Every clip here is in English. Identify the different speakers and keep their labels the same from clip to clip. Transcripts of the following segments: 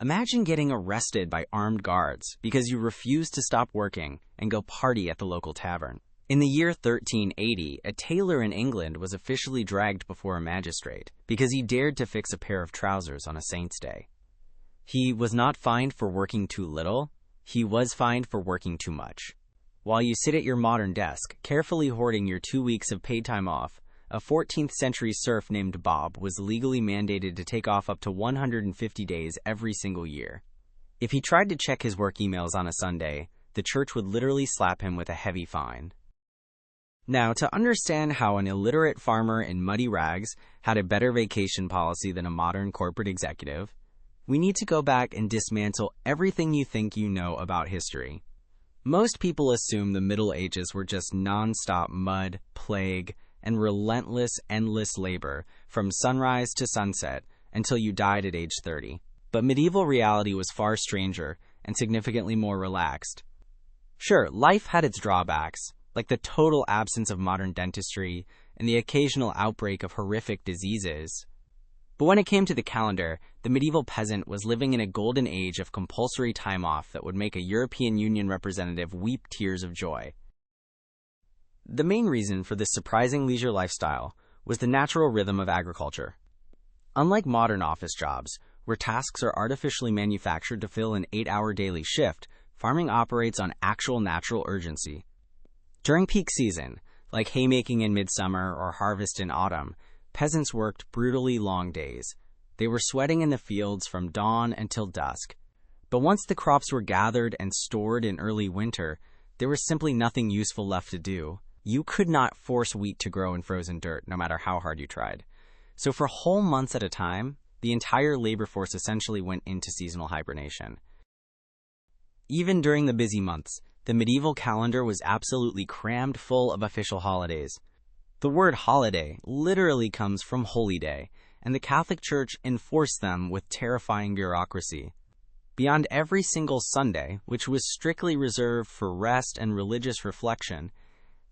Speaker 1: Imagine getting arrested by armed guards because you refused to stop working and go party at the local tavern. In the year 1380, a tailor in England was officially dragged before a magistrate because he dared to fix a pair of trousers on a saint's day. He was not fined for working too little, he was fined for working too much. While you sit at your modern desk, carefully hoarding your 2 weeks of paid time off, a 14th-century serf named Bob was legally mandated to take off up to 150 days every single year. If he tried to check his work emails on a Sunday, the church would literally slap him with a heavy fine. Now, to understand how an illiterate farmer in muddy rags had a better vacation policy than a modern corporate executive, we need to go back and dismantle everything you think you know about history. Most people assume the Middle Ages were just non-stop mud, plague, and relentless, endless labor from sunrise to sunset until you died at age 30. But medieval reality was far stranger and significantly more relaxed. Sure, life had its drawbacks, like the total absence of modern dentistry and the occasional outbreak of horrific diseases. But when it came to the calendar, the medieval peasant was living in a golden age of compulsory time off that would make a European Union representative weep tears of joy. The main reason for this surprising leisure lifestyle was the natural rhythm of agriculture. Unlike modern office jobs, where tasks are artificially manufactured to fill an 8-hour daily shift, farming operates on actual natural urgency. During peak season, like haymaking in midsummer or harvest in autumn, peasants worked brutally long days. They were sweating in the fields from dawn until dusk. But once the crops were gathered and stored in early winter, there was simply nothing useful left to do. You could not force wheat to grow in frozen dirt, no matter how hard you tried. So for whole months at a time, the entire labor force essentially went into seasonal hibernation. Even during the busy months, the medieval calendar was absolutely crammed full of official holidays. The word holiday literally comes from holy day, and the Catholic Church enforced them with terrifying bureaucracy. Beyond every single Sunday, which was strictly reserved for rest and religious reflection,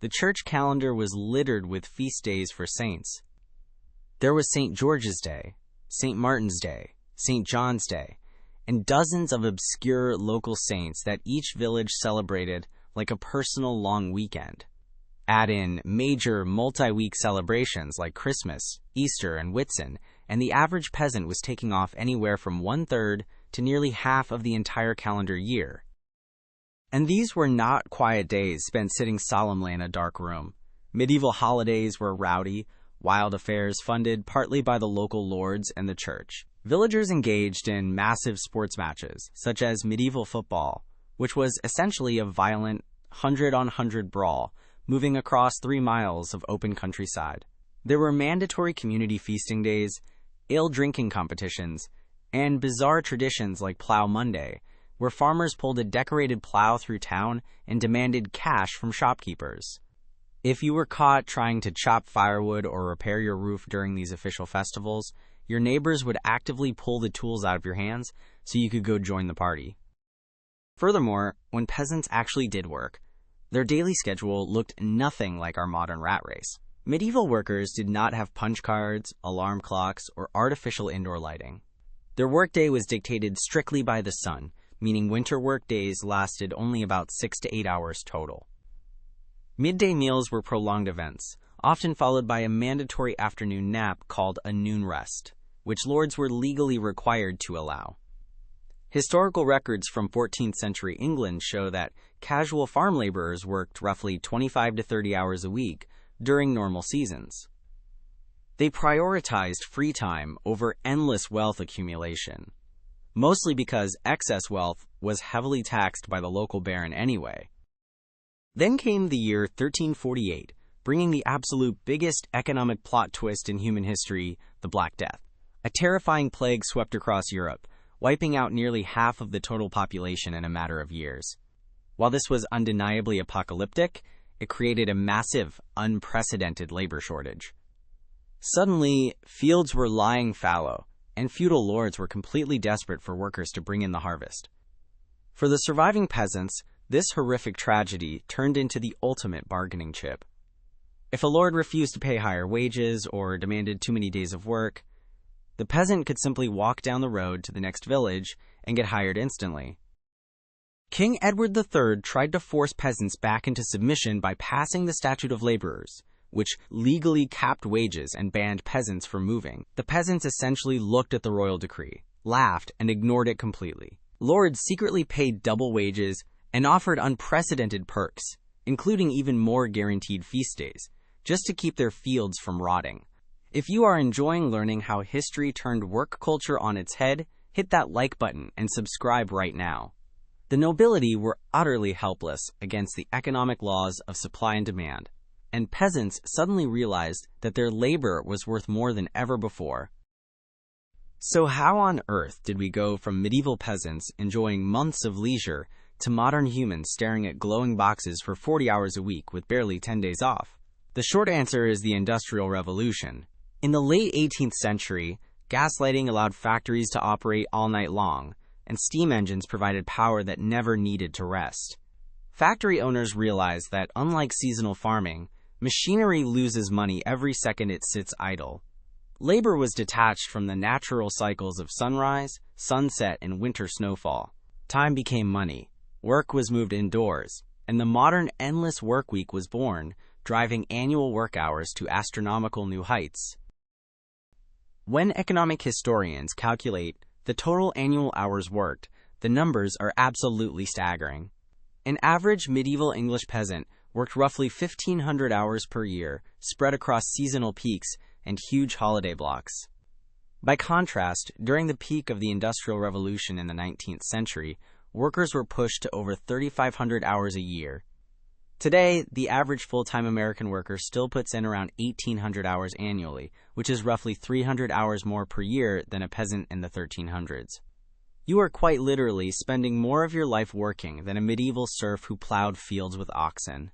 Speaker 1: the church calendar was littered with feast days for saints. There was St. George's Day, St. Martin's Day, St. John's Day, and dozens of obscure local saints that each village celebrated like a personal long weekend. Add in major multi-week celebrations like Christmas, Easter, and Whitsun, and the average peasant was taking off anywhere from 1/3 to nearly half of the entire calendar year. And these were not quiet days spent sitting solemnly in a dark room. Medieval holidays were rowdy, wild affairs funded partly by the local lords and the church. Villagers engaged in massive sports matches, such as medieval football, which was essentially a violent 100-on-100 brawl, moving across 3 miles of open countryside. There were mandatory community feasting days, ale-drinking competitions, and bizarre traditions like Plow Monday, where farmers pulled a decorated plow through town and demanded cash from shopkeepers. If you were caught trying to chop firewood or repair your roof during these official festivals, your neighbors would actively pull the tools out of your hands so you could go join the party. Furthermore, when peasants actually did work, their daily schedule looked nothing like our modern rat race. Medieval workers did not have punch cards, alarm clocks, or artificial indoor lighting. Their workday was dictated strictly by the sun, meaning winter work days lasted only about 6 to 8 hours total. Midday meals were prolonged events, often followed by a mandatory afternoon nap called a noon rest, which lords were legally required to allow. Historical records from 14th-century England show that casual farm laborers worked roughly 25 to 30 hours a week during normal seasons. They prioritized free time over endless wealth accumulation, mostly because excess wealth was heavily taxed by the local baron anyway. Then came the year 1348, bringing the absolute biggest economic plot twist in human history, the Black Death. A terrifying plague swept across Europe, wiping out nearly half of the total population in a matter of years. While this was undeniably apocalyptic, it created a massive, unprecedented labor shortage. Suddenly, fields were lying fallow, and feudal lords were completely desperate for workers to bring in the harvest. For the surviving peasants, this horrific tragedy turned into the ultimate bargaining chip. If a lord refused to pay higher wages or demanded too many days of work, the peasant could simply walk down the road to the next village and get hired instantly. King Edward III tried to force peasants back into submission by passing the Statute of Laborers, which legally capped wages and banned peasants from moving. The peasants essentially looked at the royal decree, laughed, and ignored it completely. Lords secretly paid double wages and offered unprecedented perks, including even more guaranteed feast days, just to keep their fields from rotting. If you are enjoying learning how history turned work culture on its head, hit that like button and subscribe right now. The nobility were utterly helpless against the economic laws of supply and demand, and peasants suddenly realized that their labor was worth more than ever before. So how on earth did we go from medieval peasants enjoying months of leisure to modern humans staring at glowing boxes for 40 hours a week with barely 10 days off? The short answer is the Industrial Revolution. In the late 18th century, gaslighting allowed factories to operate all night long, and steam engines provided power that never needed to rest. Factory owners realized that, unlike seasonal farming, machinery loses money every second it sits idle. Labor was detached from the natural cycles of sunrise, sunset, and winter snowfall. Time became money. Work was moved indoors, and the modern endless workweek was born, driving annual work hours to astronomical new heights. When economic historians calculate the total annual hours worked, the numbers are absolutely staggering. An average medieval English peasant worked roughly 1,500 hours per year, spread across seasonal peaks and huge holiday blocks. By contrast, during the peak of the Industrial Revolution in the 19th century, workers were pushed to over 3,500 hours a year. Today, the average full-time American worker still puts in around 1,800 hours annually, which is roughly 300 hours more per year than a peasant in the 1300s. You are quite literally spending more of your life working than a medieval serf who plowed fields with oxen.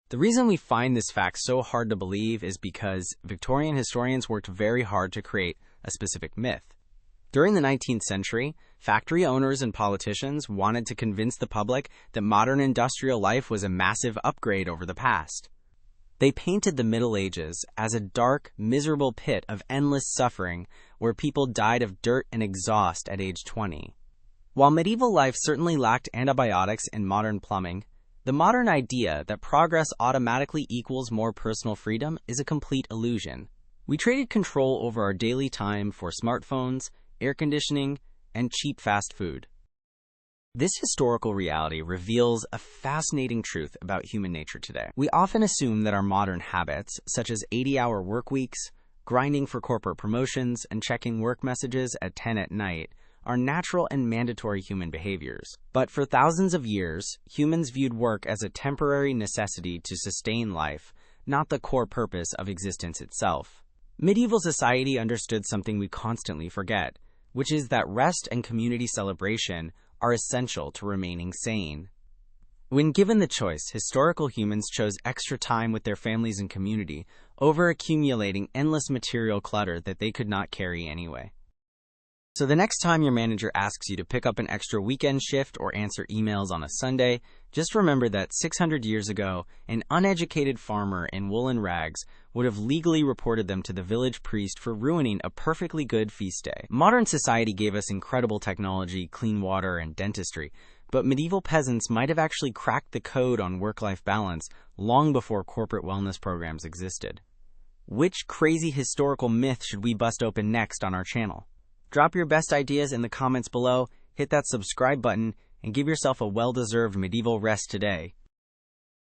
Speaker 1: The reason we find this fact so hard to believe is because Victorian historians worked very hard to create a specific myth. During the 19th century, factory owners and politicians wanted to convince the public that modern industrial life was a massive upgrade over the past. They painted the Middle Ages as a dark, miserable pit of endless suffering where people died of dirt and exhaust at age 20. While medieval life certainly lacked antibiotics and modern plumbing, the modern idea that progress automatically equals more personal freedom is a complete illusion. We traded control over our daily time for smartphones, air conditioning, and cheap fast food. This historical reality reveals a fascinating truth about human nature today. We often assume that our modern habits, such as 80-hour work weeks, grinding for corporate promotions, and checking work messages at 10 at night, are natural and mandatory human behaviors. But for thousands of years, humans viewed work as a temporary necessity to sustain life, not the core purpose of existence itself. Medieval society understood something we constantly forget, which is that rest and community celebration are essential to remaining sane. When given the choice, historical humans chose extra time with their families and community over accumulating endless material clutter that they could not carry anyway. So the next time your manager asks you to pick up an extra weekend shift or answer emails on a Sunday, just remember that 600 years ago, an uneducated farmer in woolen rags would have legally reported them to the village priest for ruining a perfectly good feast day. Modern society gave us incredible technology, clean water, and dentistry, but medieval peasants might have actually cracked the code on work-life balance long before corporate wellness programs existed. Which crazy historical myth should we bust open next on our channel? Drop your best ideas in the comments below, hit that subscribe button, and give yourself a well-deserved medieval rest today.